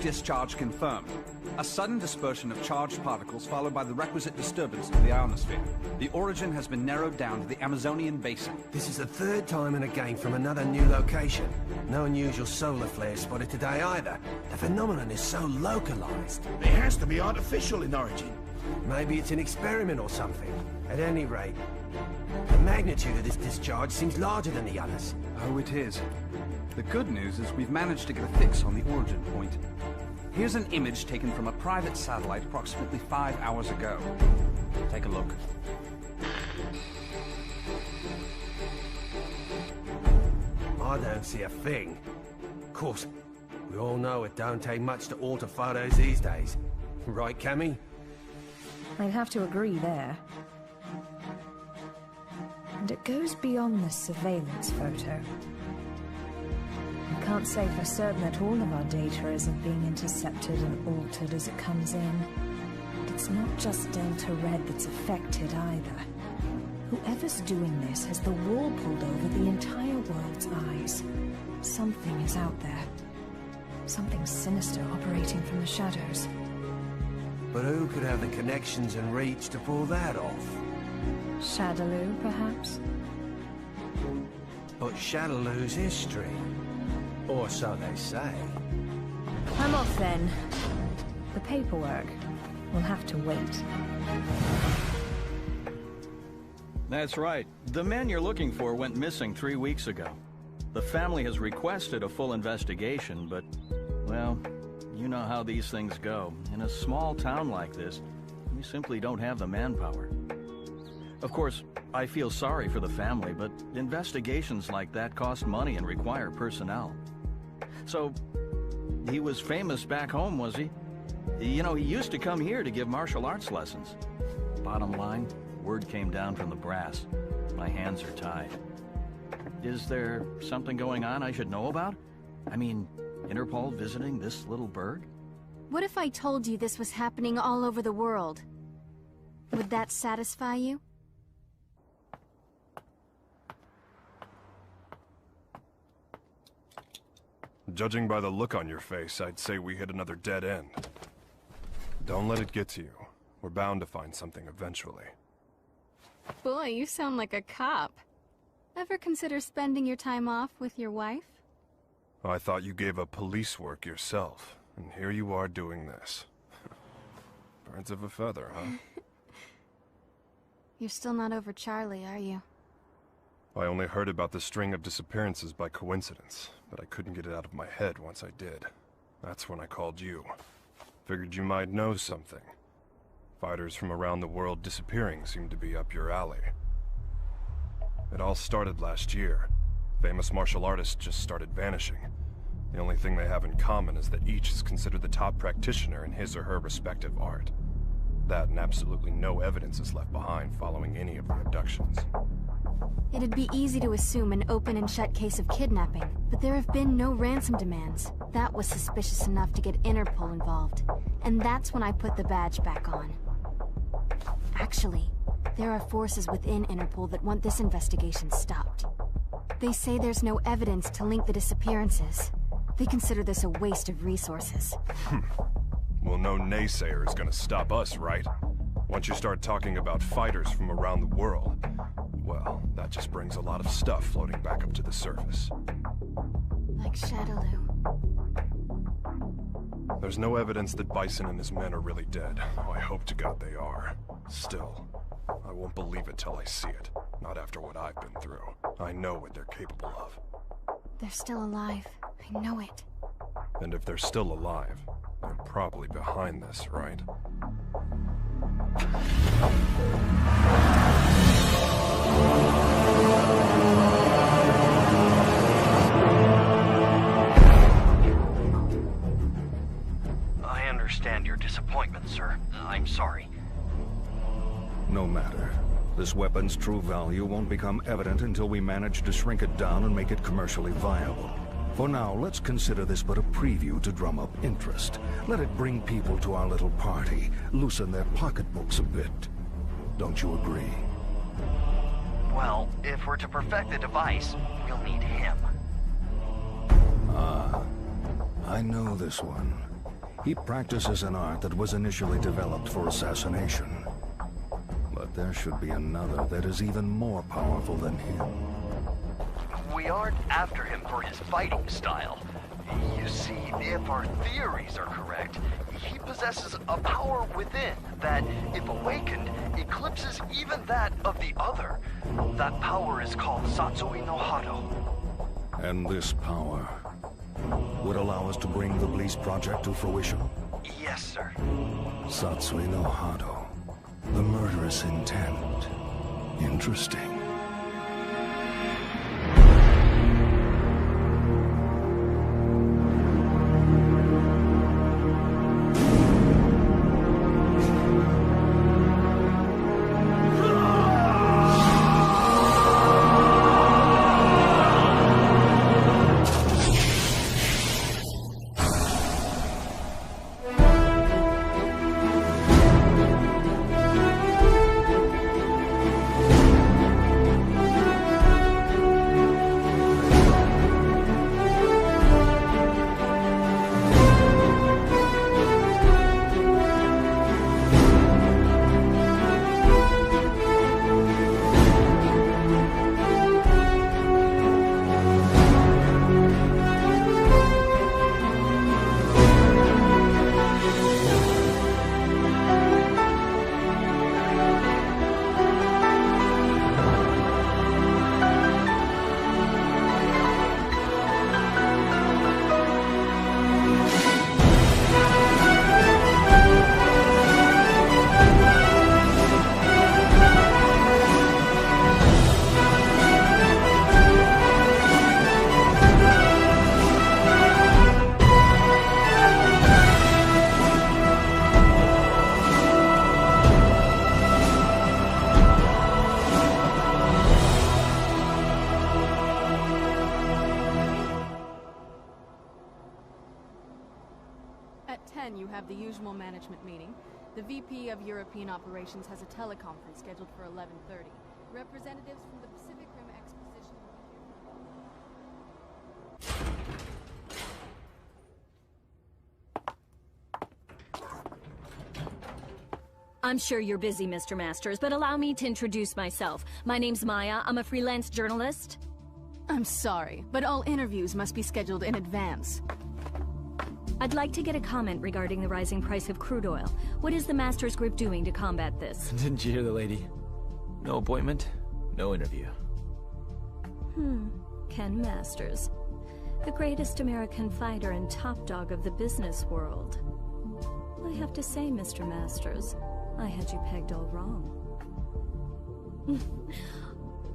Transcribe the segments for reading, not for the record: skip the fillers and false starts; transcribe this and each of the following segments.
discharge confirmed. A sudden dispersion of charged particles followed by the requisite disturbance of the ionosphere. The origin has been narrowed down to the Amazonian basin. This is the third time and again from another new location. No unusual solar flares spotted today either. The phenomenon is so localized. It has to be artificial in origin. Maybe it's an experiment or something. At any rate, the magnitude of this discharge seems larger than the others. Oh, it is. The good news is we've managed to get a fix on the origin point. Here's an image taken from a private satellite approximately 5 hours ago. Take a look. I don't see a thing. Of course, we all know it don't take much to alter photos these days. Right, Cammy? I'd have to agree there. And it goes beyond the surveillance photo. I can't say for certain that all of our data isn't being intercepted and altered as it comes in. But it's not just Delta Red that's affected either. Whoever's doing this has the wool pulled over the entire world's eyes. Something is out there. Something sinister operating from the shadows. But who could have the connections and reach to pull that off? Shadaloo, perhaps? But Shadaloo's history. Or so they say. I'm off then. The paperwork will have to wait. That's right. The man you're looking for went missing 3 weeks ago. The family has requested a full investigation, but, well, you know how these things go. In a small town like this, we simply don't have the manpower. Of course, I feel sorry for the family, but investigations like that cost money and require personnel. So, he was famous back home, was he? You know, he used to come here to give martial arts lessons. Bottom line, word came down from the brass. My hands are tied. Is there something going on I should know about? I mean, Interpol visiting this little burg? What if I told you this was happening all over the world? Would that satisfy you? Judging by the look on your face, I'd say we hit another dead end. Don't let it get to you. We're bound to find something eventually. Boy, you sound like a cop. Ever consider spending your time off with your wife? I thought you gave up police work yourself, and here you are doing this. Birds of a feather, huh? You're still not over Charlie, are you? I only heard about the string of disappearances by coincidence, but I couldn't get it out of my head once I did. That's when I called you. Figured you might know something. Fighters from around the world disappearing seemed to be up your alley. It all started last year. Famous martial artists just started vanishing. The only thing they have in common is that each is considered the top practitioner in his or her respective art. That and absolutely no evidence is left behind following any of the abductions. It'd be easy to assume an open and shut case of kidnapping, but there have been no ransom demands. That was suspicious enough to get Interpol involved, and that's when I put the badge back on. Actually, there are forces within Interpol that want this investigation stopped. They say there's no evidence to link the disappearances. They consider this a waste of resources. Well, no naysayer is gonna stop us, right? Once you start talking about fighters from around the world, well, that just brings a lot of stuff floating back up to the surface. Like Shadaloo. There's no evidence that Bison and his men are really dead. Oh, I hope to God they are. Still, I won't believe it till I see it. Not after what I've been through. I know what they're capable of. They're still alive. I know it. And if they're still alive, they're probably behind this, right? I understand your disappointment, sir. I'm sorry. No matter. This weapon's true value won't become evident until we manage to shrink it down and make it commercially viable. For now, let's consider this but a preview to drum up interest. Let it bring people to our little party, loosen their pocketbooks a bit. Don't you agree? Well, if we're to perfect the device, we'll need him. Ah, I know this one. He practices an art that was initially developed for assassination. But there should be another that is even more powerful than him. We aren't after him for his fighting style. You see, if our theories are correct, he possesses a power within that, if awakened, eclipses even that of the other. That power is called Satsui no Hado. And this power would allow us to bring the Bliss project to fruition? Yes, sir. Satsui no Hado. The murderous intent. Interesting. At 10, you have the usual management meeting. The VP of European Operations has a teleconference scheduled for 11:30. Representatives from the Pacific Rim Exposition will be here. I'm sure you're busy, Mr. Masters, but allow me to introduce myself. My name's Maya. I'm a freelance journalist. I'm sorry, but all interviews must be scheduled in advance. I'd like to get a comment regarding the rising price of crude oil. What is the Masters Group doing to combat this? Didn't you hear the lady? No appointment, no interview. Ken Masters. The greatest American fighter and top dog of the business world. I have to say, Mr. Masters, I had you pegged all wrong.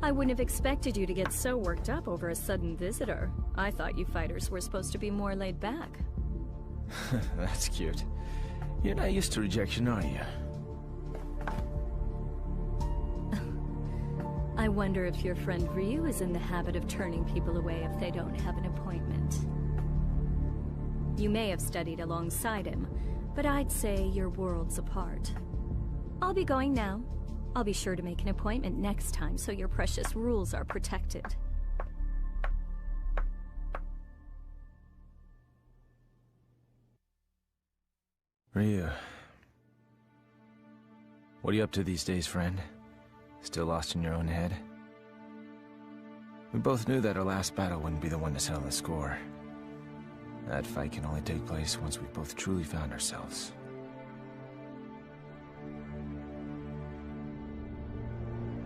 I wouldn't have expected you to get so worked up over a sudden visitor. I thought you fighters were supposed to be more laid back. That's cute. You're not used to rejection, are you? I wonder if your friend Ryu is in the habit of turning people away if they don't have an appointment. You may have studied alongside him, but I'd say you're worlds apart. I'll be going now. I'll be sure to make an appointment next time so your precious rules are protected. Ryu. What are you up to these days, friend? Still lost in your own head? We both knew that our last battle wouldn't be the one to settle the score. That fight can only take place once we've both truly found ourselves.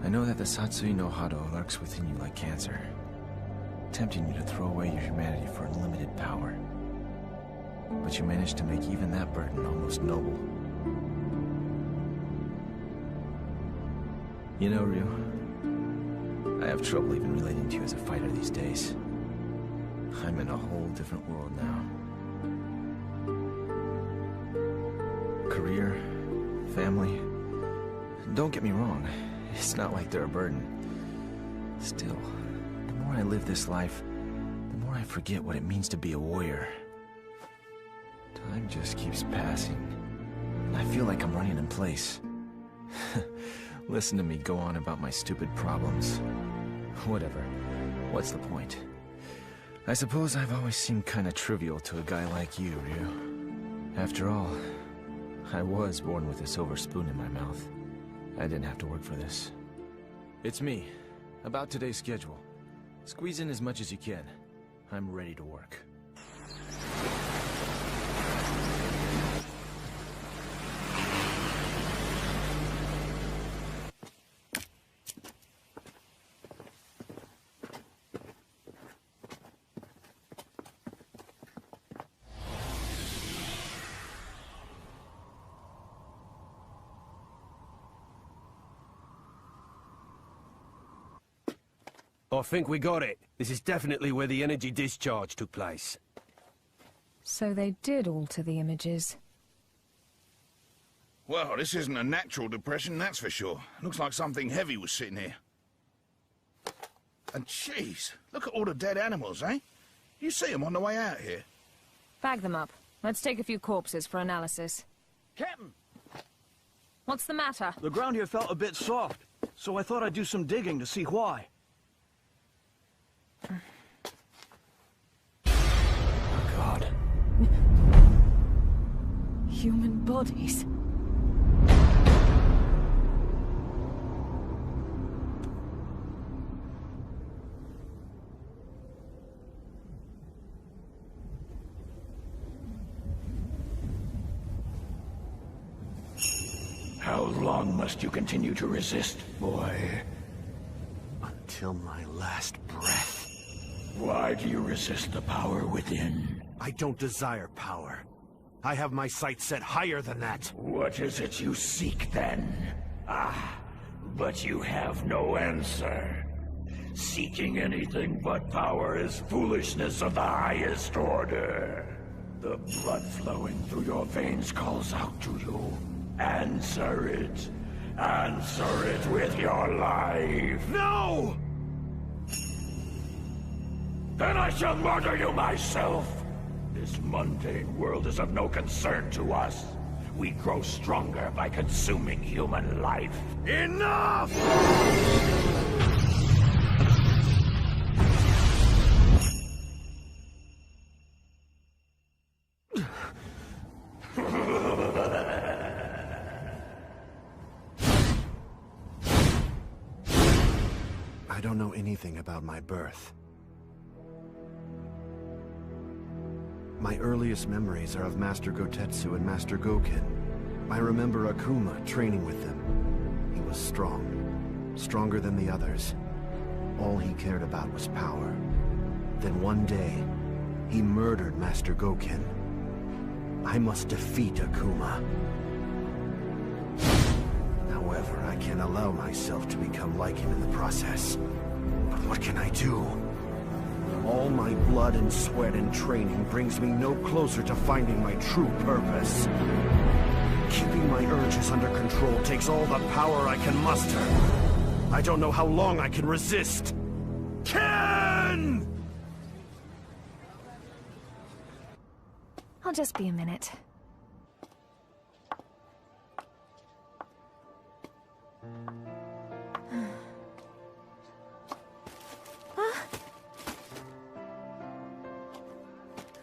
I know that the Satsui no Hado lurks within you like cancer, tempting you to throw away your humanity for unlimited power. But you managed to make even that burden almost noble. You know, Ryu, I have trouble even relating to you as a fighter these days. I'm in a whole different world now. Career, family. Don't get me wrong, it's not like they're a burden. Still, the more I live this life, the more I forget what it means to be a warrior. Time just keeps passing, and I feel like I'm running in place. Listen to me go on about my stupid problems. Whatever. What's the point? I suppose I've always seemed kinda trivial to a guy like you, Ryu. After all, I was born with a silver spoon in my mouth. I didn't have to work for this. It's me. About today's schedule. Squeeze in as much as you can. I'm ready to work. I think we got it. This is definitely where the energy discharge took place. So they did alter the images. Well, this isn't a natural depression, that's for sure. Looks like something heavy was sitting here. And jeez, look at all the dead animals, eh? You see them on the way out here. Bag them up. Let's take a few corpses for analysis. Captain! What's the matter? The ground here felt a bit soft, so I thought I'd do some digging to see why. Oh, God. Human bodies. How long must you continue to resist, boy? Until my last breath. Why do you resist the power within? I don't desire power. I have my sights set higher than that. What is it you seek, then? Ah, but you have no answer. Seeking anything but power is foolishness of the highest order. The blood flowing through your veins calls out to you. Answer it. Answer it with your life. No! Then I shall murder you myself. This mundane world is of no concern to us. We grow stronger by consuming human life. Enough! I don't know anything about my birth. My earliest memories are of Master Gotetsu and Master Goken. I remember Akuma training with them. He was strong. Stronger than the others. All he cared about was power. Then one day, he murdered Master Goken. I must defeat Akuma. However, I can't allow myself to become like him in the process. But what can I do? All my blood and sweat and training brings me no closer to finding my true purpose. Keeping my urges under control takes all the power I can muster. I don't know how long I can resist. Ken! I'll just be a minute.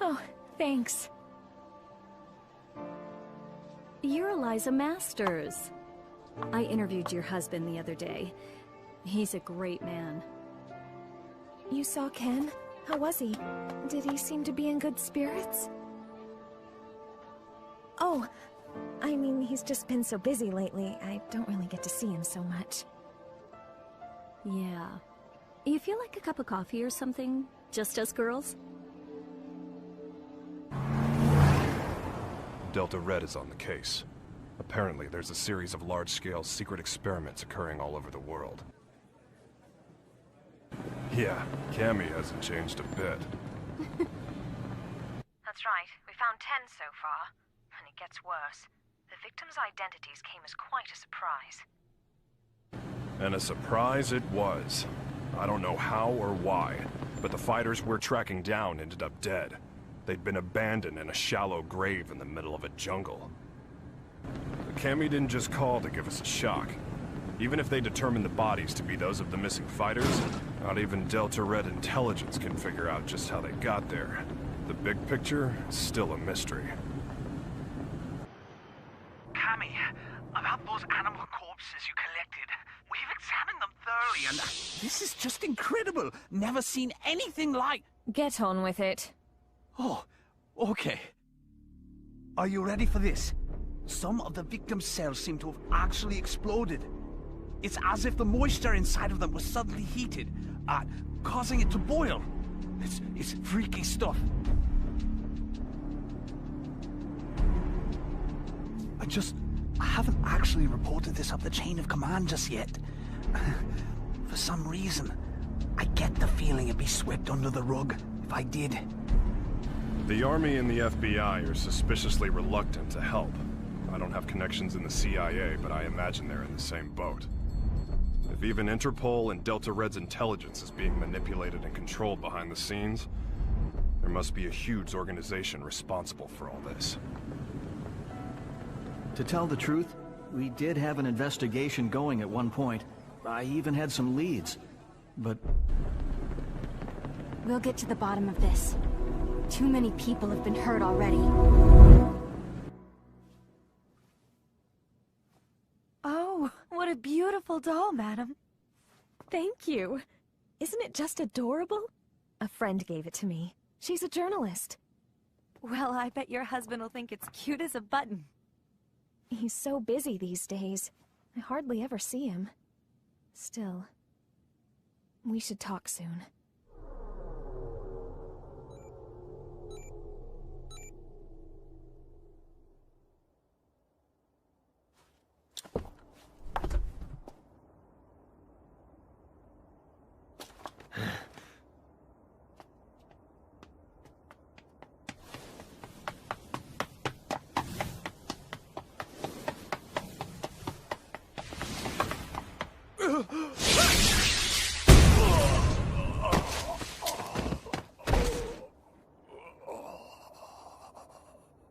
Oh, thanks. You're Eliza Masters. I interviewed your husband the other day. He's a great man. You saw Ken? How was he? Did he seem to be in good spirits? Oh, I mean, he's just been so busy lately. I don't really get to see him so much. Yeah. You feel like a cup of coffee or something? Just us girls? Delta Red is on the case. Apparently, there's a series of large-scale secret experiments occurring all over the world. Yeah, Cammy hasn't changed a bit. That's right. We found 10 so far. And it gets worse. The victims' identities came as quite a surprise. And a surprise it was. I don't know how or why, but the fighters we're tracking down ended up dead. They'd been abandoned in a shallow grave in the middle of a jungle. The Cammy didn't just call to give us a shock. Even if they determine the bodies to be those of the missing fighters, not even Delta Red intelligence can figure out just how they got there. The big picture is still a mystery. Tammy, about those animal corpses you collected. We've examined them thoroughly, and this is just incredible. Never seen anything like... Get on with it. Oh, okay. Are you ready for this? Some of the victims' cells seem to have actually exploded. It's as if the moisture inside of them was suddenly heated, causing it to boil. It's freaky stuff. I haven't actually reported this up the chain of command just yet. For some reason, I get the feeling it'd be swept under the rug if I did. The Army and the FBI are suspiciously reluctant to help. I don't have connections in the CIA, but I imagine they're in the same boat. If even Interpol and Delta Red's intelligence is being manipulated and controlled behind the scenes, there must be a huge organization responsible for all this. To tell the truth, we did have an investigation going at one point. I even had some leads, but... We'll get to the bottom of this. Too many people have been hurt already. Oh, what a beautiful doll, madam. Thank you. Isn't it just adorable? A friend gave it to me. She's a journalist. Well, I bet your husband will think it's cute as a button. He's so busy these days. I hardly ever see him. Still, we should talk soon.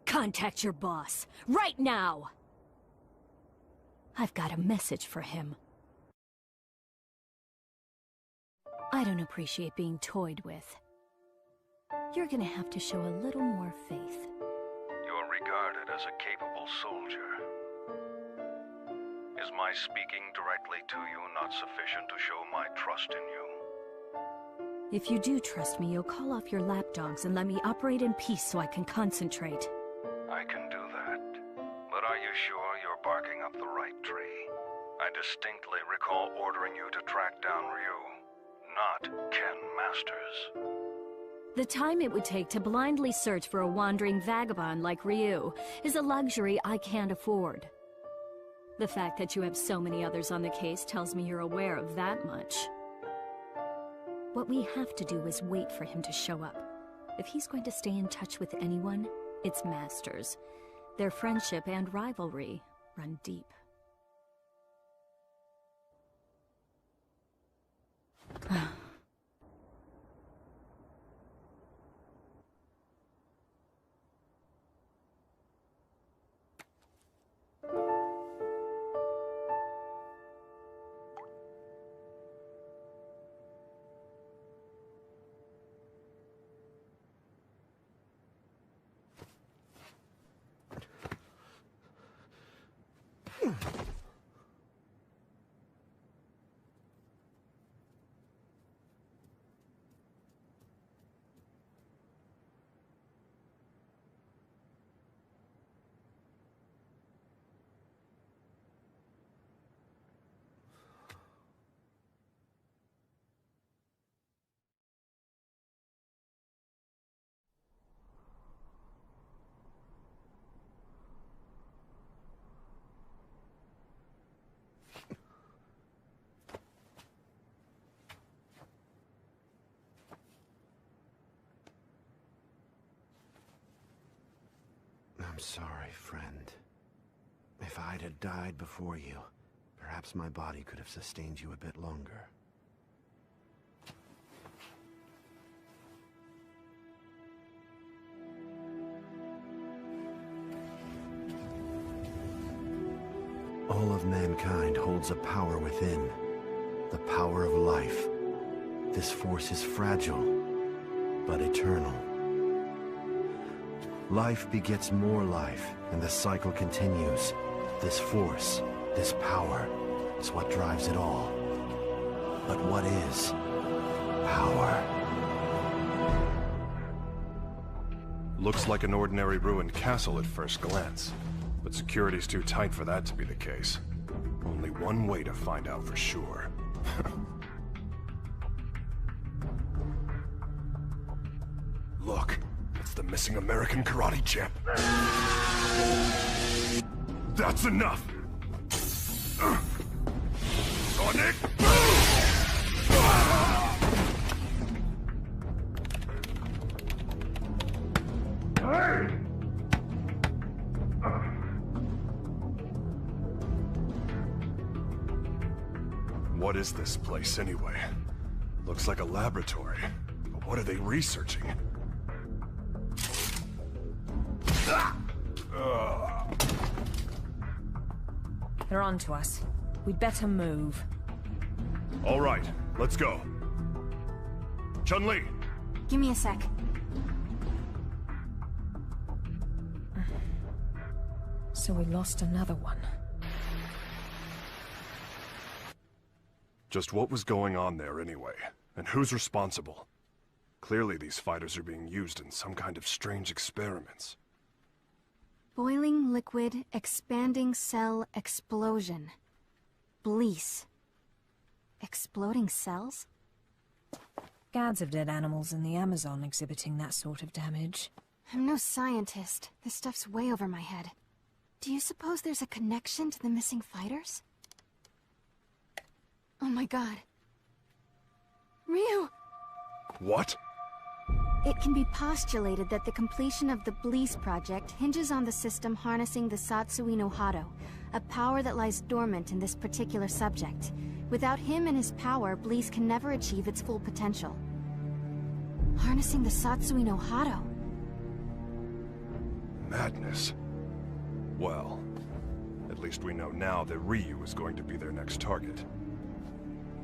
Contact your boss, right now! I've got a message for him. I don't appreciate being toyed with. You're gonna have to show a little more faith. You're regarded as a capable soldier. Is my speaking directly to you not sufficient to show my trust in you? If you do trust me, you'll call off your lapdogs and let me operate in peace so I can concentrate. I can do that. But are you sure you're barking up the right tree? I distinctly recall ordering you to track down Ryu, not Ken Masters. The time it would take to blindly search for a wandering vagabond like Ryu is a luxury I can't afford. The fact that you have so many others on the case tells me you're aware of that much. What we have to do is wait for him to show up. If he's going to stay in touch with anyone, it's Masters. Their friendship and rivalry run deep. I'm sorry, friend. If I'd had died before you, perhaps my body could have sustained you a bit longer. All of mankind holds a power within, the power of life. This force is fragile, but eternal. Life begets more life, and the cycle continues. This force, this power, is what drives it all. But what is power? Looks like an ordinary ruined castle at first glance, but security's too tight for that to be the case. Only one way to find out for sure. Look, it's the missing American karate champ. That's enough! Sonic boom! Hey! What is this place, anyway? Looks like a laboratory. But what are they researching? They're on to us. We'd better move. All right, let's go. Chun-Li! Give me a sec. So we lost another one. Just what was going on there anyway? And who's responsible? Clearly these fighters are being used in some kind of strange experiments. Boiling liquid, expanding cell explosion. Blease. Exploding cells? Gads of dead animals in the Amazon exhibiting that sort of damage. I'm no scientist. This stuff's way over my head. Do you suppose there's a connection to the missing fighters? Oh my god. Ryu! What? It can be postulated that the completion of the Blease project hinges on the system harnessing the Satsui no Hado, a power that lies dormant in this particular subject. Without him and his power, Blease can never achieve its full potential. Harnessing the Satsui no Hado. Madness. Well, at least we know now that Ryu is going to be their next target.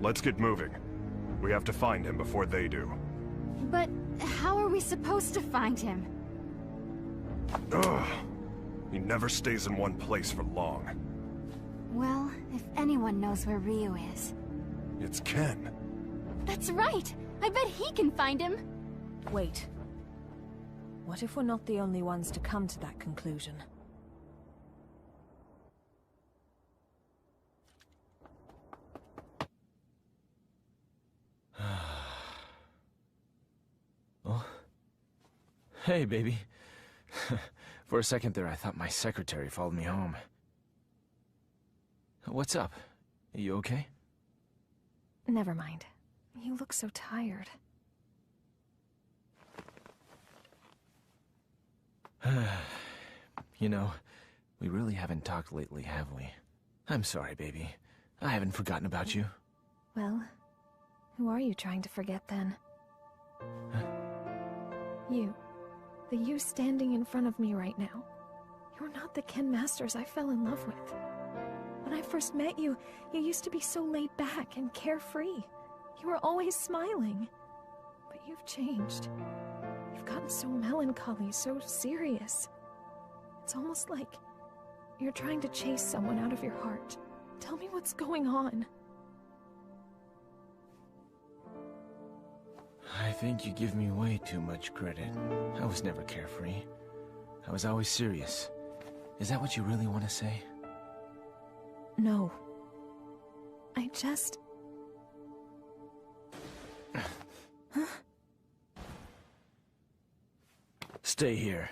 Let's get moving. We have to find him before they do. But how are we supposed to find him? Ugh. He never stays in one place for long. Well, if anyone knows where Ryu is... It's Ken. That's right! I bet he can find him! Wait. What if we're not the only ones to come to that conclusion? Oh. Hey, baby. For a second there, I thought my secretary followed me home. What's up? Are you okay? Never mind. You look so tired. You know, we really haven't talked lately, have we? I'm sorry, baby. I haven't forgotten about you. Well, who are you trying to forget then? Huh? You. The you standing in front of me right now. You're not the Ken Masters I fell in love with. When I first met you, you used to be so laid back and carefree. You were always smiling. But you've changed. You've gotten so melancholy, so serious. It's almost like you're trying to chase someone out of your heart. Tell me what's going on. I think you give me way too much credit. I was never carefree. I was always serious. Is that what you really want to say? No. I just... Huh? Stay here.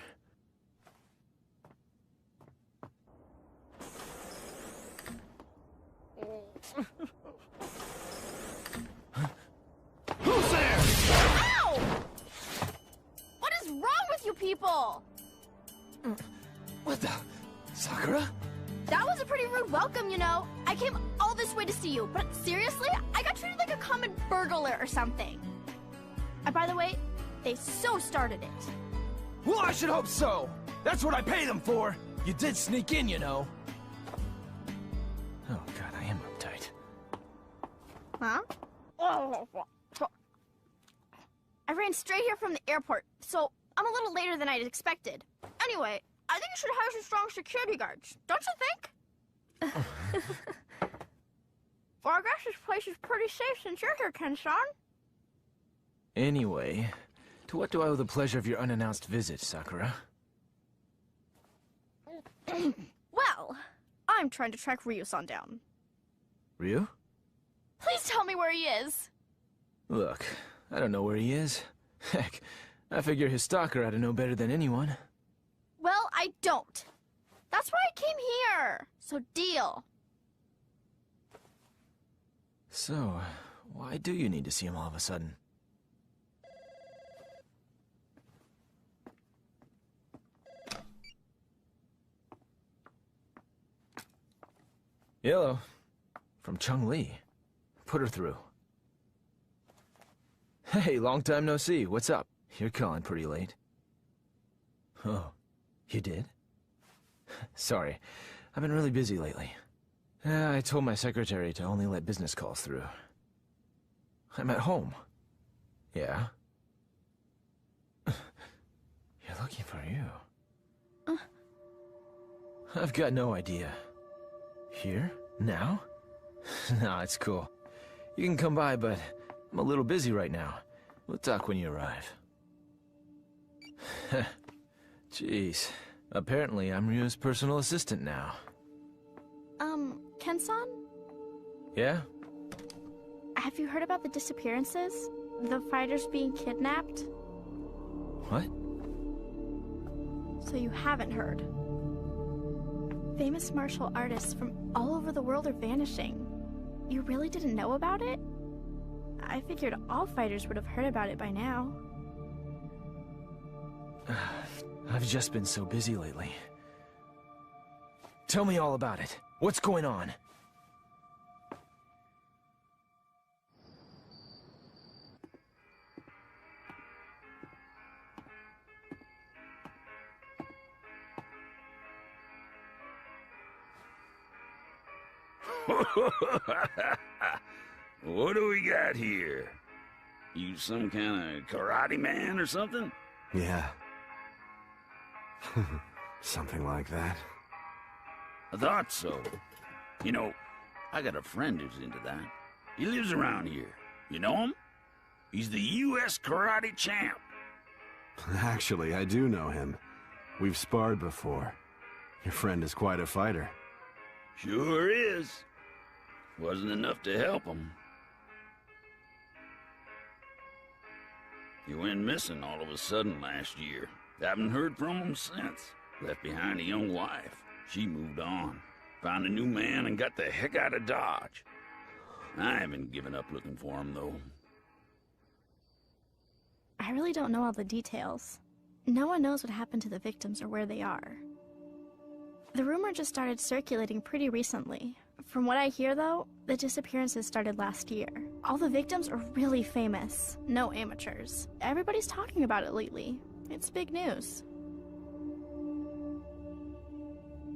Who's there? Ow! What is wrong with you people? What the? Sakura? That was a pretty rude welcome, you know. I came all this way to see you, but seriously, I got treated like a common burglar or something. And by the way, they so started it. Well, I should hope so. That's what I pay them for. You did sneak in, you know. Oh god, I am uptight. Huh? I ran straight here from the airport, so I'm a little later than I'd expected. Anyway, I think you should hire some strong security guards, don't you think? this place is pretty safe since you're here, Ken-san. Anyway, to what do I owe the pleasure of your unannounced visit, Sakura? Well, I'm trying to track Ryu-san down. Ryu? Please tell me where he is. Look, I don't know where he is. Heck, I figure his stalker ought to know better than anyone. Well, I don't. That's why I came here. So deal. So, why do you need to see him all of a sudden? Hello. From Chung-Li. Put her through. Hey, long time no see. What's up? You're calling pretty late. Oh, you did? Sorry, I've been really busy lately. I told my secretary to only let business calls through. I'm at home. Yeah? You're looking for you. I've got no idea. Here? Now? No, it's cool. You can come by, but I'm a little busy right now. We'll talk when you arrive. Jeez. Apparently, I'm Ryu's personal assistant now. Ken-san? Yeah? Have you heard about the disappearances? The fighters being kidnapped? What? So you haven't heard. Famous martial artists from all over the world are vanishing. You really didn't know about it? I figured all fighters would have heard about it by now. I've just been so busy lately. Tell me all about it. What's going on? What do we got here? You some kind of karate man or something? Yeah. Something like that. I thought so. You know, I got a friend who's into that. He lives around here. You know him? He's the U.S. karate champ. Actually, I do know him. We've sparred before. Your friend is quite a fighter. Sure is. Wasn't enough to help him. He went missing all of a sudden last year. Haven't heard from him since. Left behind a young wife. She moved on. Found a new man and got the heck out of Dodge. I haven't given up looking for him, though. I really don't know all the details. No one knows what happened to the victims or where they are. The rumor just started circulating pretty recently. From what I hear, though, the disappearances started last year. All the victims are really famous. No amateurs. Everybody's talking about it lately. It's big news.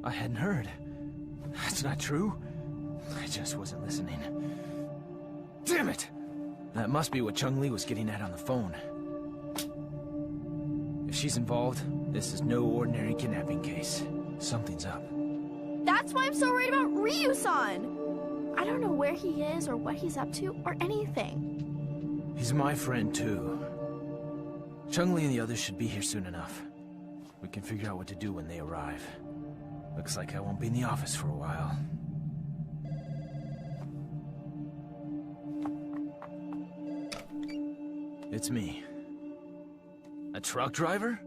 I hadn't heard. That's not true. I just wasn't listening. Damn it! That must be what Chung-Li was getting at on the phone. If she's involved, this is no ordinary kidnapping case. Something's up. That's why I'm so worried about Ryu-san! I don't know where he is or what he's up to or anything. He's my friend, too. Chung-Li and the others should be here soon enough. We can figure out what to do when they arrive. Looks like I won't be in the office for a while. It's me. A truck driver?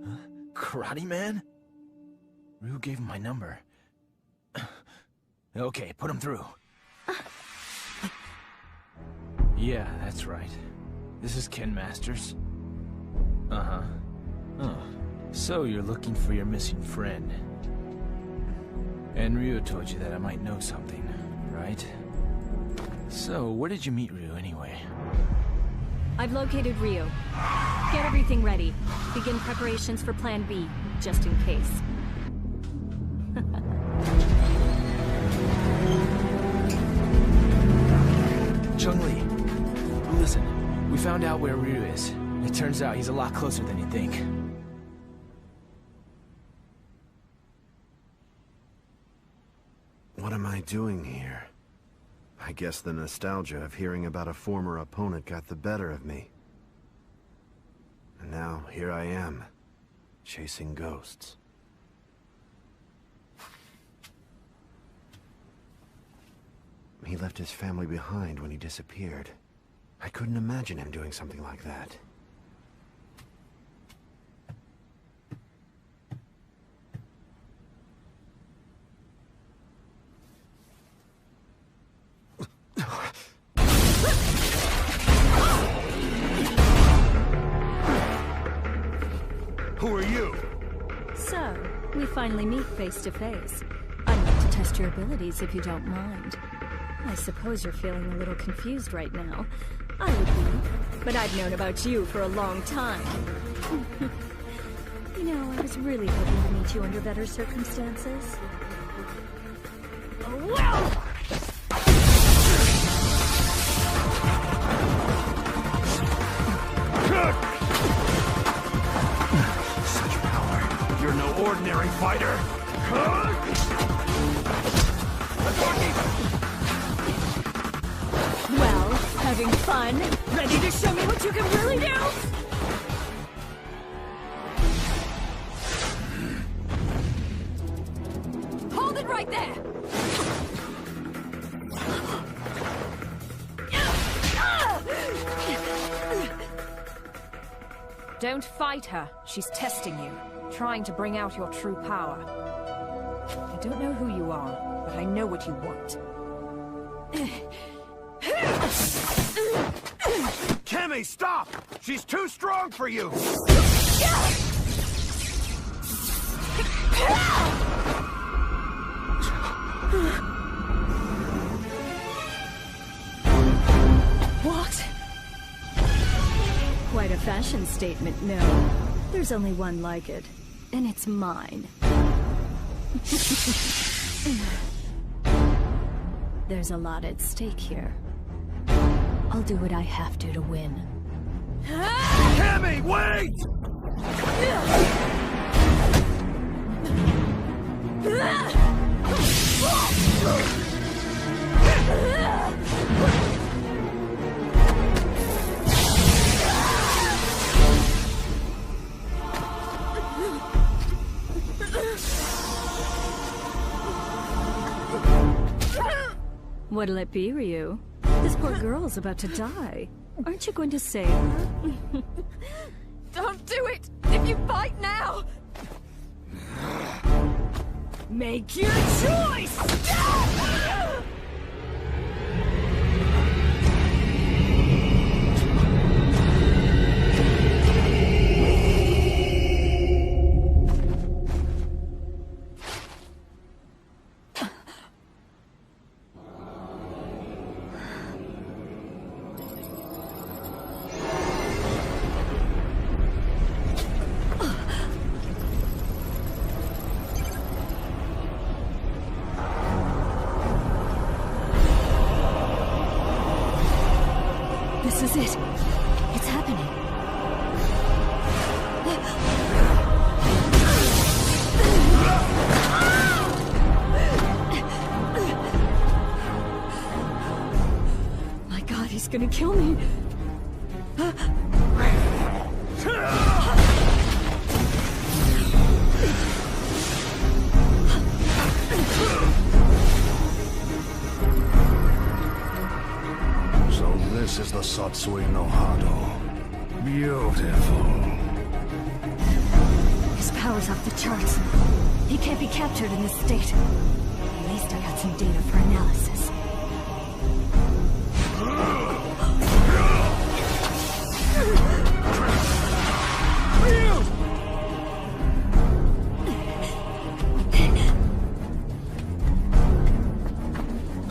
Huh? Karate man? Ryu gave him my number. Okay, put him through. Yeah, that's right. This is Ken Masters. Uh-huh. Oh, so you're looking for your missing friend. And Ryu told you that I might know something, right? So, where did you meet Ryu anyway? I've located Ryu. Get everything ready. Begin preparations for Plan B, just in case. Chung-Li, listen, we found out where Ryu is. It turns out he's a lot closer than you think. What am I doing here? I guess the nostalgia of hearing about a former opponent got the better of me. And now, here I am, chasing ghosts. He left his family behind when he disappeared. I couldn't imagine him doing something like that. Who are you? So, we finally meet face to face. I'd like to test your abilities if you don't mind. I suppose you're feeling a little confused right now. I would be, but I've known about you for a long time. You know, I was really hoping to meet you under better circumstances. Oh, well! Such power. You're no ordinary fighter. Well, having fun? Ready to show me what you can really do? Hold it right there! Don't fight her. She's testing you, trying to bring out your true power. I don't know who you are, but I know what you want. Cammy, stop! She's too strong for you! What? Quite a fashion statement, no. There's only one like it, and it's mine. There's a lot at stake here. I'll do what I have to win. Cammy, wait! What'll it be, Ryu? This poor girl's about to die. Aren't you going to save her? Don't do it! If you fight now! Make your choice! This is it. It's happening. My God, he's gonna kill me. This is the Satsui no Hado. Beautiful. His power's off the charts. He can't be captured in this state. At least I got some data for analysis.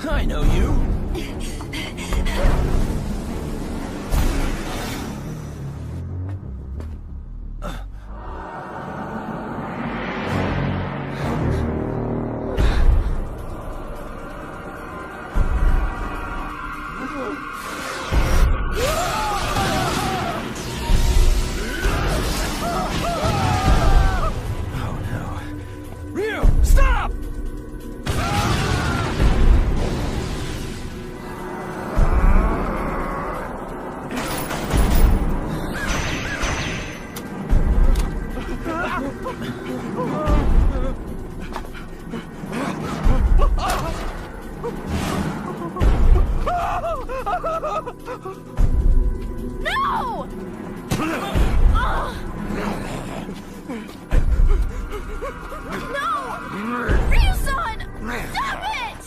I know you. No! No! Ryu-san! Stop it!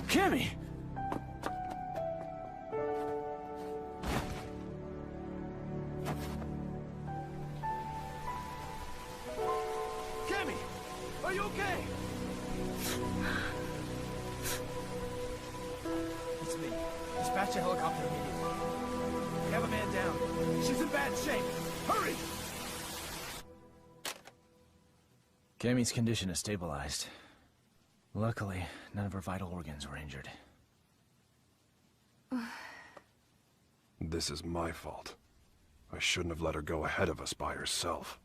Cammy! Cammy! Are you okay? It's me. Dispatch a helicopter immediately. We have a man down. She's in bad shape. Hurry! Cammy's condition is stabilized. Luckily, none of her vital organs were injured. This is my fault. I shouldn't have let her go ahead of us by herself.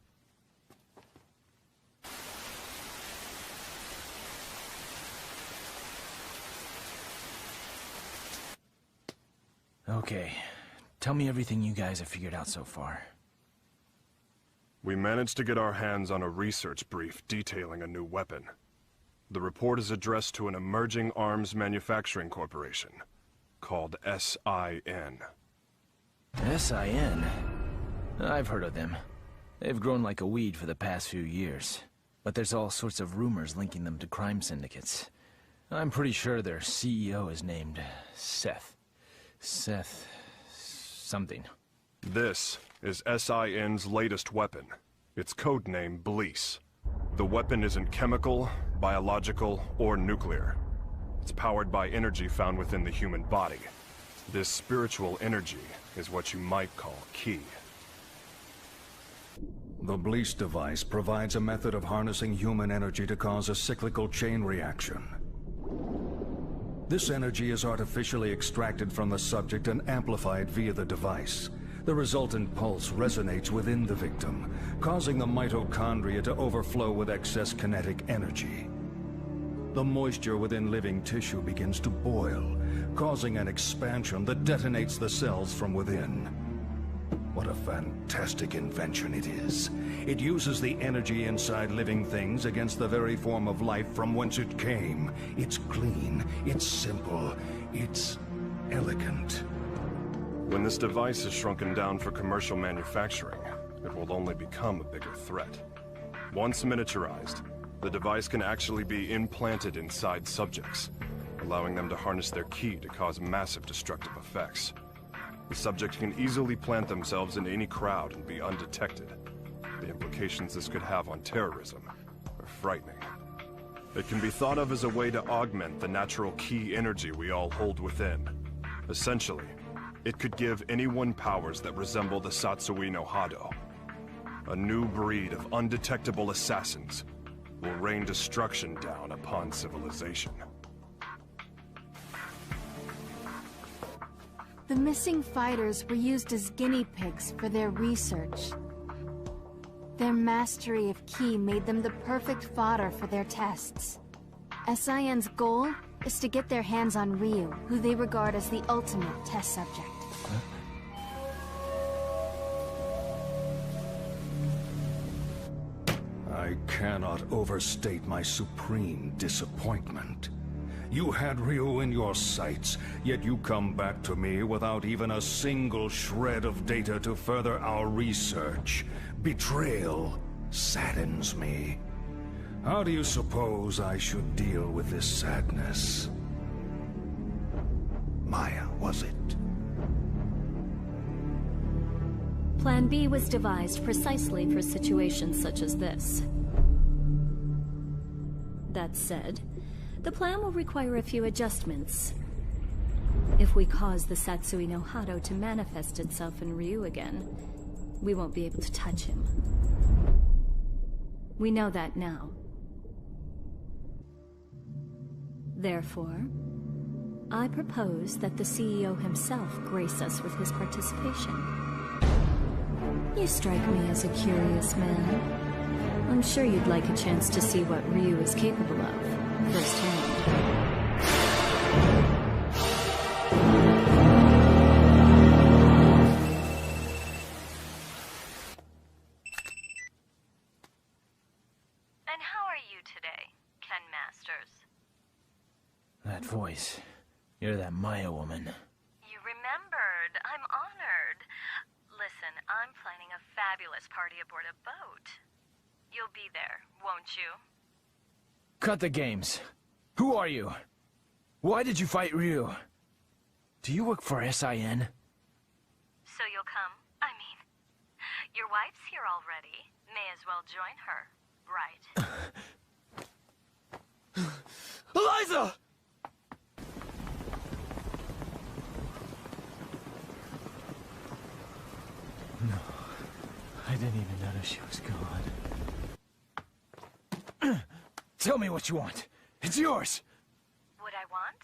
Okay. Tell me everything you guys have figured out so far. We managed to get our hands on a research brief detailing a new weapon. The report is addressed to an emerging arms manufacturing corporation called SIN. SIN? I've heard of them. They've grown like a weed for the past few years. But there's all sorts of rumors linking them to crime syndicates. I'm pretty sure their CEO is named Seth. Seth... something. This is SIN's latest weapon. Its codename Bleece. The weapon isn't chemical, biological, or nuclear. It's powered by energy found within the human body. This spiritual energy is what you might call ki. The Bleece device provides a method of harnessing human energy to cause a cyclical chain reaction. This energy is artificially extracted from the subject and amplified via the device. The resultant pulse resonates within the victim, causing the mitochondria to overflow with excess kinetic energy. The moisture within living tissue begins to boil, causing an expansion that detonates the cells from within. What a fantastic invention it is. It uses the energy inside living things against the very form of life from whence it came. It's clean, it's simple, it's elegant. When this device is shrunken down for commercial manufacturing, it will only become a bigger threat. Once miniaturized, the device can actually be implanted inside subjects, allowing them to harness their ki to cause massive destructive effects. The subject can easily plant themselves in any crowd and be undetected. The implications this could have on terrorism are frightening. It can be thought of as a way to augment the natural ki energy we all hold within. Essentially, it could give anyone powers that resemble the Satsui no Hado. A new breed of undetectable assassins will rain destruction down upon civilization. The missing fighters were used as guinea pigs for their research. Their mastery of ki made them the perfect fodder for their tests. SIN's goal is to get their hands on Ryu, who they regard as the ultimate test subject. I cannot overstate my supreme disappointment. You had Ryu in your sights, yet you come back to me without even a single shred of data to further our research. Betrayal saddens me. How do you suppose I should deal with this sadness? Maya, was it? Plan B was devised precisely for situations such as this. That said, the plan will require a few adjustments. If we cause the Satsui no Hado to manifest itself in Ryu again, we won't be able to touch him. We know that now. Therefore, I propose that the CEO himself grace us with his participation. You strike me as a curious man. I'm sure you'd like a chance to see what Ryu is capable of, firsthand. And how are you today, Ken Masters? That voice. You're that Maya woman. You remembered. I'm honored. Listen, I'm planning a fabulous party aboard a boat. You'll be there, won't you? Cut the games. Who are you? Why did you fight Ryu? Do you work for SIN? So you'll come? I mean, your wife's here already. May as well join her, right? Eliza! No. I didn't even notice she was gone. Tell me what you want. It's yours. What I want?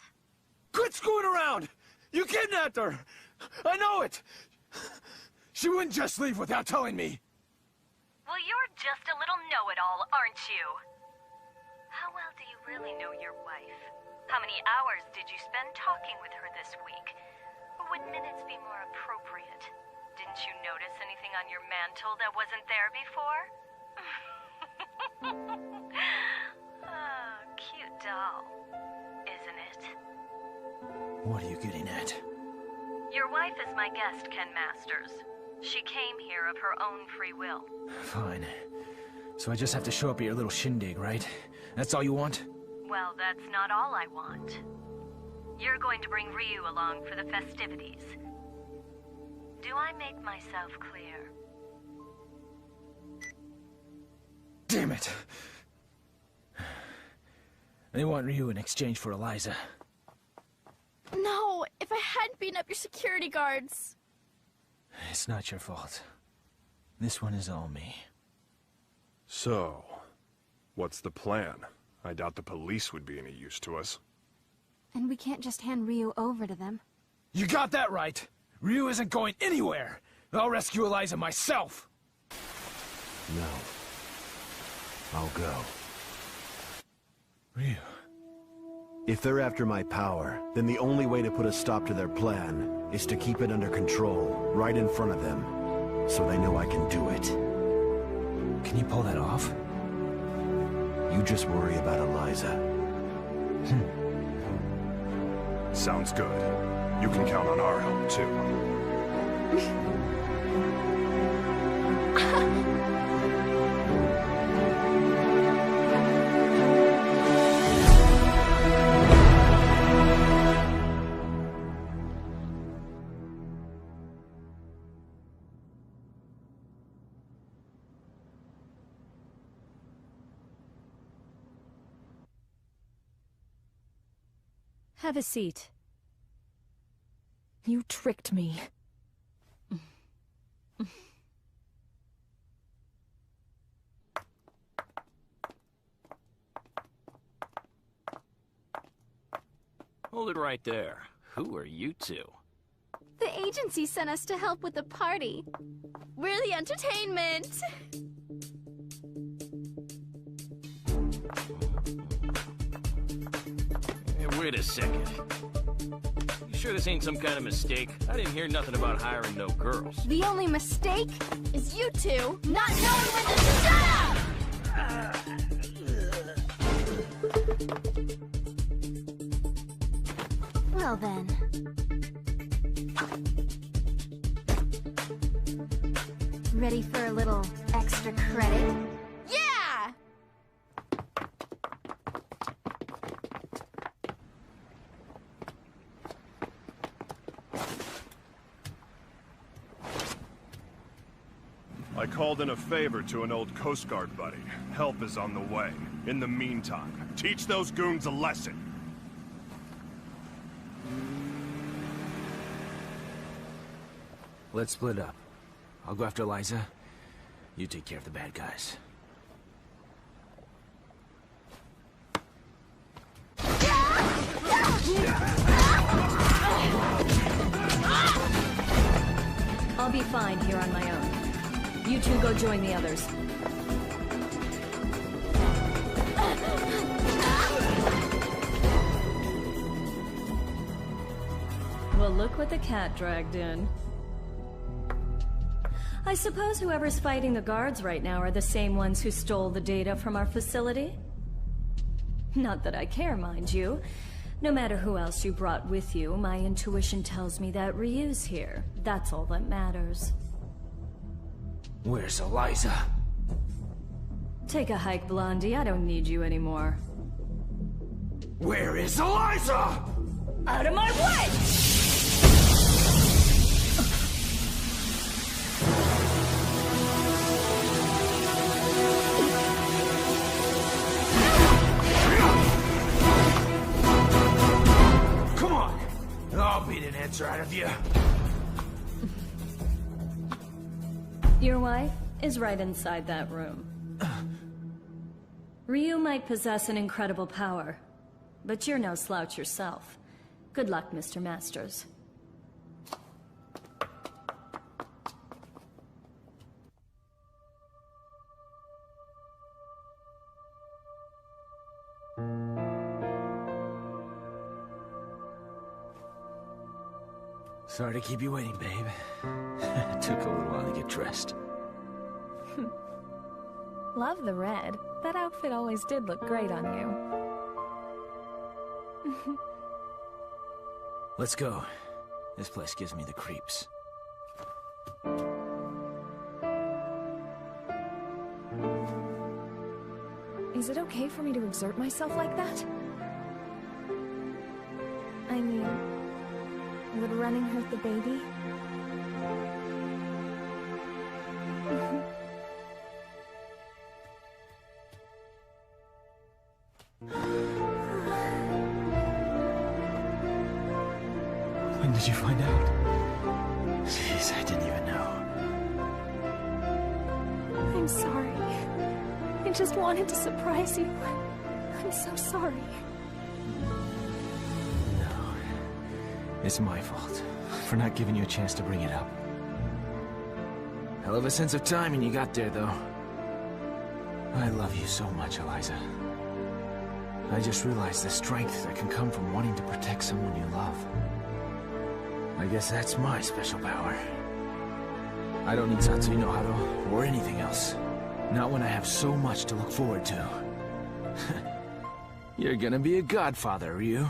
Quit screwing around! You kidnapped her! I know it! She wouldn't just leave without telling me. Well, you're just a little know-it-all, aren't you? How well do you really know your wife? How many hours did you spend talking with her this week? Or would minutes be more appropriate? Didn't you notice anything on your mantle that wasn't there before? Oh, cute doll, isn't it? What are you getting at? Your wife is my guest, Ken Masters. She came here of her own free will. Fine. So I just have to show up at your little shindig, right? That's all you want? Well, that's not all I want. You're going to bring Ryu along for the festivities. Do I make myself clear? Damn it! They want Ryu in exchange for Eliza. No, if I hadn't beaten up your security guards. It's not your fault. This one is all me. So, what's the plan? I doubt the police would be any use to us. And we can't just hand Ryu over to them. You got that right! Ryu isn't going anywhere! I'll rescue Eliza myself! No. I'll go. Ryu. If they're after my power, then the only way to put a stop to their plan is to keep it under control, right in front of them, so they know I can do it. Can you pull that off? You just worry about Eliza. Sounds good. You can count on our help, too. Have a seat. You tricked me. Hold it right there. Who are you two? The agency sent us to help with the party. We're the entertainment. Hey, wait a second. You sure this ain't some kind of mistake? I didn't hear nothing about hiring no girls. The only mistake is you two not knowing when to shut up! Well then. Ready for a little extra credit? Yeah! I called in a favor to an old Coast Guard buddy. Help is on the way. In the meantime, teach those goons a lesson. Let's split up. I'll go after Eliza. You take care of the bad guys. I'll be fine here on my own. You two go join the others. Well, look what the cat dragged in. I suppose whoever's fighting the guards right now are the same ones who stole the data from our facility? Not that I care, mind you. No matter who else you brought with you, my intuition tells me that Ryu's here. That's all that matters. Where's Eliza? Take a hike, Blondie. I don't need you anymore. Where is Eliza? Out of my way! Come on! I'll beat an answer out of you. Your wife is right inside that room. Ryu might possess an incredible power, but you're no slouch yourself. Good luck, Mr. Masters. Sorry to keep you waiting, babe. It took a little while to get dressed. Love the red. That outfit always did look great on you. Let's go. This place gives me the creeps. Is it okay for me to exert myself like that? I mean, would running hurt the baby? When did you find out? Jeez, I didn't even know. I'm sorry. I just wanted to surprise you. I'm so sorry. No. It's my fault for not giving you a chance to bring it up. Hell of a sense of timing you got there, though. I love you so much, Eliza. I just realized the strength that can come from wanting to protect someone you love. I guess that's my special power. I don't need Satsui no Hado or anything else. Not when I have so much to look forward to. You're gonna be a godfather, Ryu.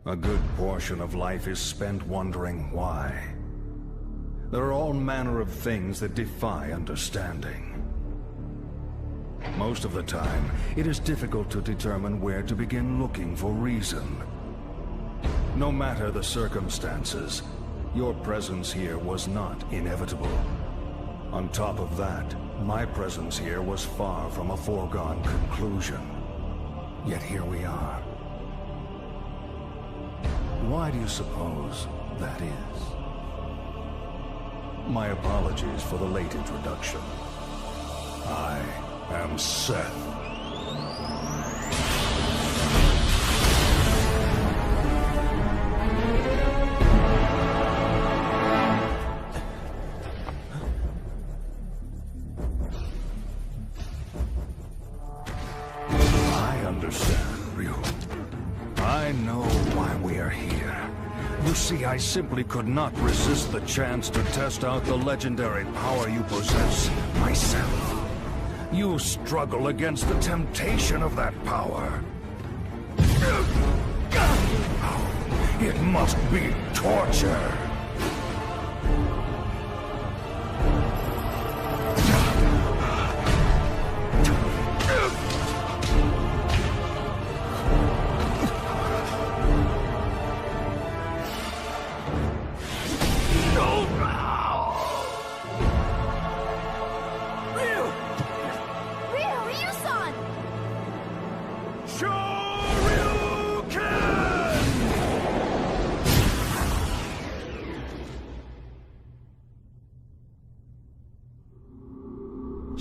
A good portion of life is spent wondering why. There are all manner of things that defy understanding. Most of the time, it is difficult to determine where to begin looking for reason. No matter the circumstances, your presence here was not inevitable. On top of that, my presence here was far from a foregone conclusion. Yet here we are. Why do you suppose that is? My apologies for the late introduction. I am Seth. I understand, Ryu. I know why we are here. You see, I simply could not resist the chance to test out the legendary power you possess myself. You struggle against the temptation of that power. It must be torture.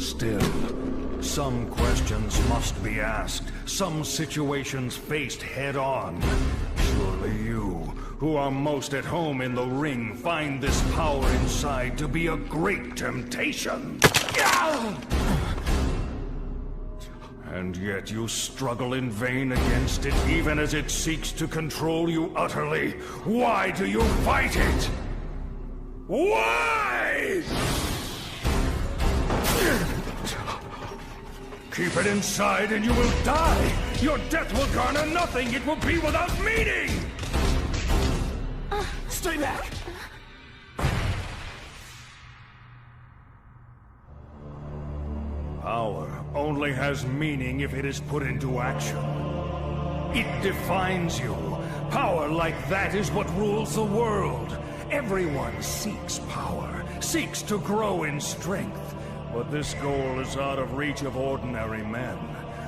Still, some questions must be asked, some situations faced head-on. Surely you, who are most at home in the ring, find this power inside to be a great temptation. And yet you struggle in vain against it, even as it seeks to control you utterly. Why do you fight it? Why? Keep it inside and you will die. Your death will garner nothing. It will be without meaning. Stay back. Power only has meaning if it is put into action. It defines you. Power like that is what rules the world. Everyone seeks power, seeks to grow in strength. But this goal is out of reach of ordinary men.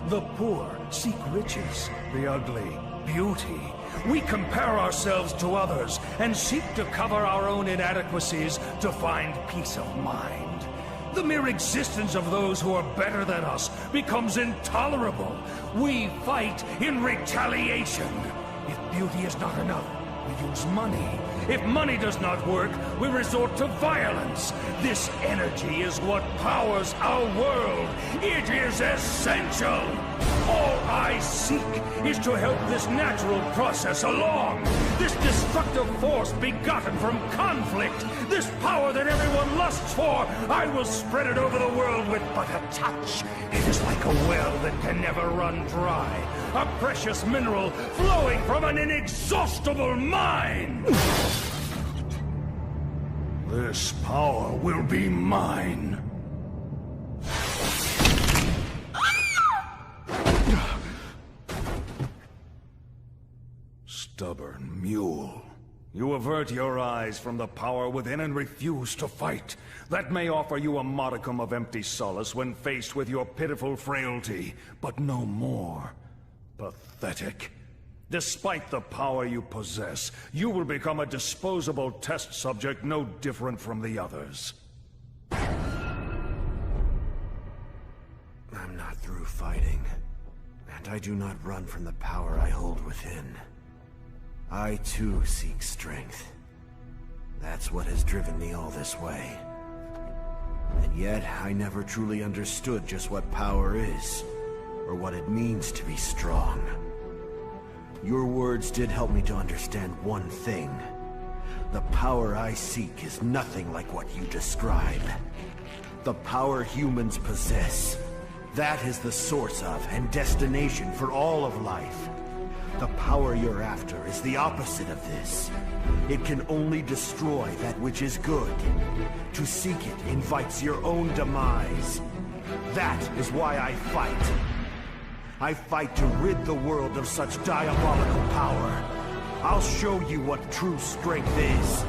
The poor seek riches, the ugly, beauty. We compare ourselves to others and seek to cover our own inadequacies to find peace of mind. The mere existence of those who are better than us becomes intolerable. We fight in retaliation. If beauty is not enough, we use money. If money does not work, we resort to violence. This energy is what powers our world. It is essential. All I seek is to help this natural process along. This destructive force begotten from conflict. This power that everyone lusts for. I will spread it over the world with but a touch. It is like a well that can never run dry. A precious mineral flowing from an inexhaustible mine. This power will be mine. Stubborn mule. You avert your eyes from the power within and refuse to fight. That may offer you a modicum of empty solace when faced with your pitiful frailty, but no more. Pathetic. Despite the power you possess, you will become a disposable test subject no different from the others. I'm not through fighting, and I do not run from the power I hold within. I too seek strength. That's what has driven me all this way. And yet, I never truly understood just what power is, or what it means to be strong. Your words did help me to understand one thing. The power I seek is nothing like what you describe. The power humans possess. That is the source of and destination for all of life. The power you're after is the opposite of this. It can only destroy that which is good. To seek it invites your own demise. That is why I fight. I fight to rid the world of such diabolical power. I'll show you what true strength is.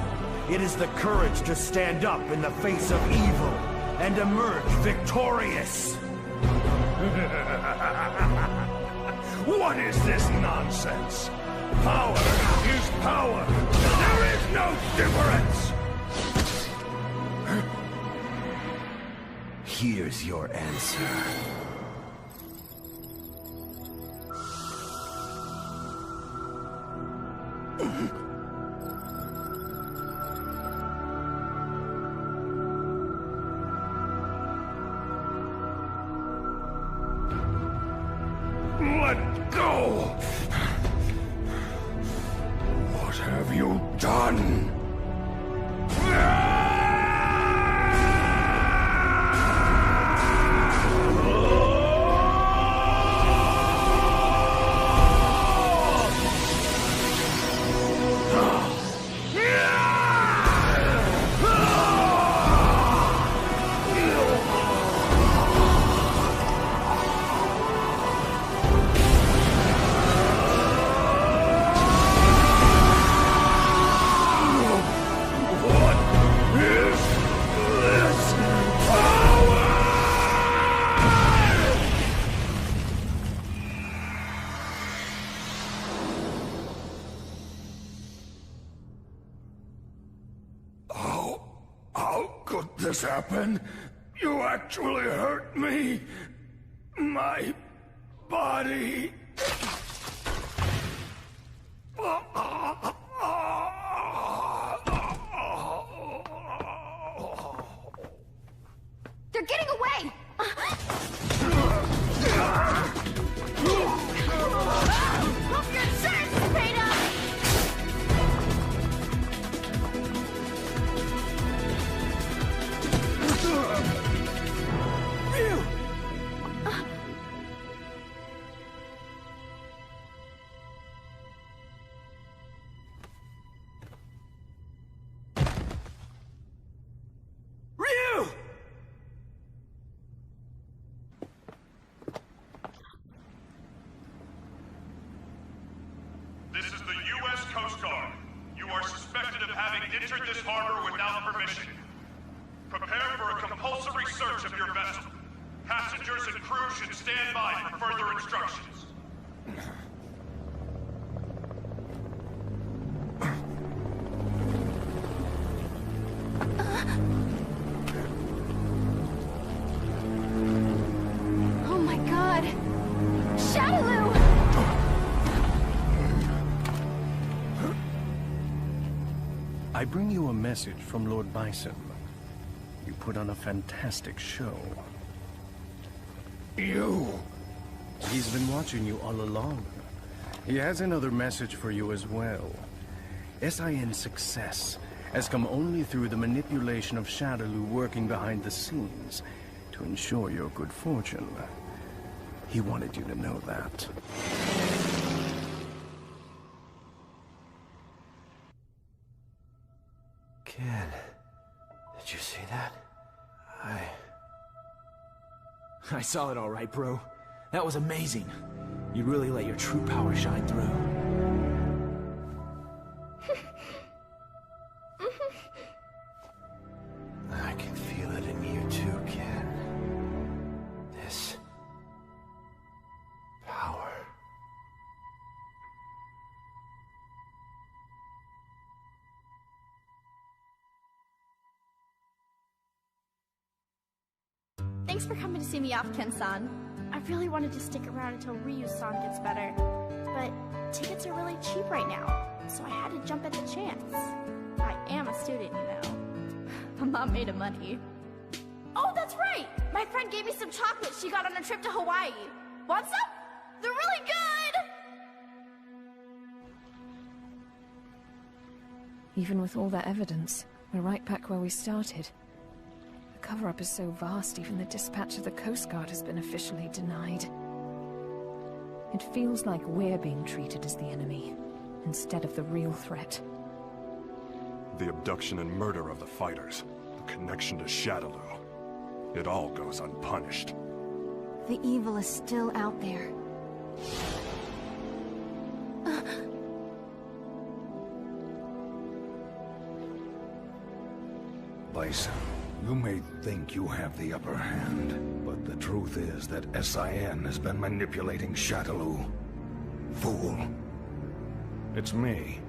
It is the courage to stand up in the face of evil and emerge victorious. What is this nonsense? Power is power. There is no difference. Here's your answer. Let go! What have you done? How could this happen? You actually hurt me. My body. They're getting away! Hope your insurance is paid up! Ryu! Ryu! This is the U.S. Coast Guard. You are suspected of having entered this harbor without permission. Prepare for a compulsory search of your vessel. Passengers and crew should stand by for further instructions. Oh my god! Shadaloo! I bring you a message from Lord Bison. You put on a fantastic show. You? He's been watching you all along. He has another message for you as well. SIN's success has come only through the manipulation of Shadaloo working behind the scenes to ensure your good fortune. He wanted you to know that. Kid, did you see that? I saw it all right, bro. That was amazing. You really let your true power shine through. I can feel it in you too, kid. This power. Thanks for coming to see me off, Ken-san. I really wanted to stick around until Ryu's-san gets better, but tickets are really cheap right now, so I had to jump at the chance. I am a student, you know. I'm not made of money. Oh, that's right! My friend gave me some chocolate she got on a trip to Hawaii. Want some? They're really good! Even with all that evidence, we're right back where we started. The cover-up is so vast, even the dispatch of the Coast Guard has been officially denied. It feels like we're being treated as the enemy, instead of the real threat. The abduction and murder of the fighters, the connection to Shadaloo. It all goes unpunished. The evil is still out there. Bison, you may think you have the upper hand, but the truth is that SIN has been manipulating Shadaloo. Fool. It's me.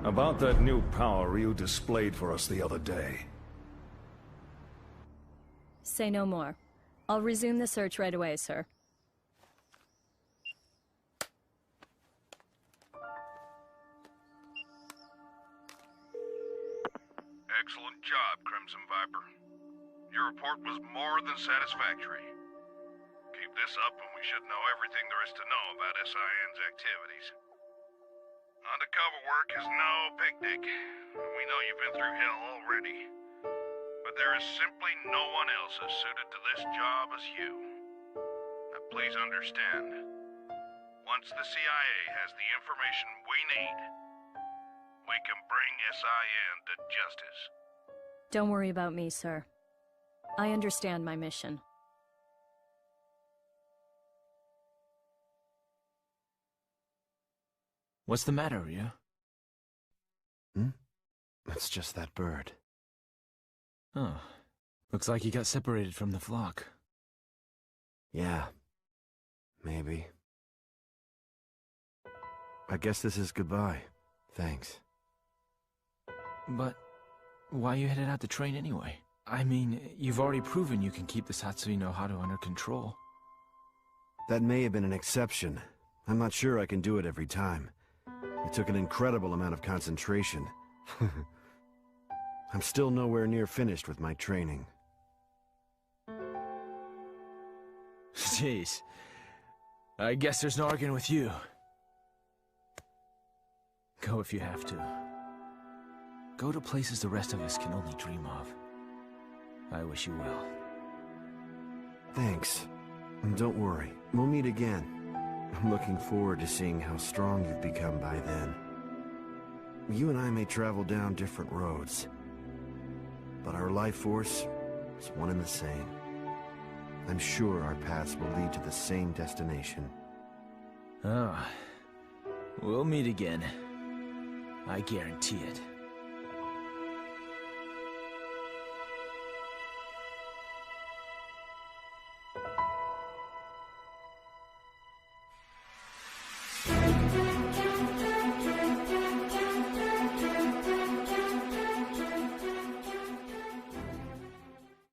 About that new power you displayed for us the other day. Say no more. I'll resume the search right away, sir. Excellent job, Crimson Viper. Your report was more than satisfactory. Keep this up and we should know everything there is to know about SIN's activities. Undercover work is no picnic. We know you've been through hell already. But there is simply no one else as suited to this job as you. Now please understand, once the CIA has the information we need, we can bring SIN to justice. Don't worry about me, sir. I understand my mission. What's the matter, Ryu? It's just that bird. Oh. Looks like he got separated from the flock. Yeah. Maybe. I guess this is goodbye. Thanks. But why you headed out to train anyway? I mean, you've already proven you can keep the Satsui no Hado under control. That may have been an exception. I'm not sure I can do it every time. It took an incredible amount of concentration. I'm still nowhere near finished with my training. Jeez. I guess there's no arguing with you. Go if you have to. Go to places the rest of us can only dream of. I wish you well. Thanks. And don't worry, we'll meet again. I'm looking forward to seeing how strong you've become by then. You and I may travel down different roads, but our life force is one and the same. I'm sure our paths will lead to the same destination. Oh, we'll meet again. I guarantee it.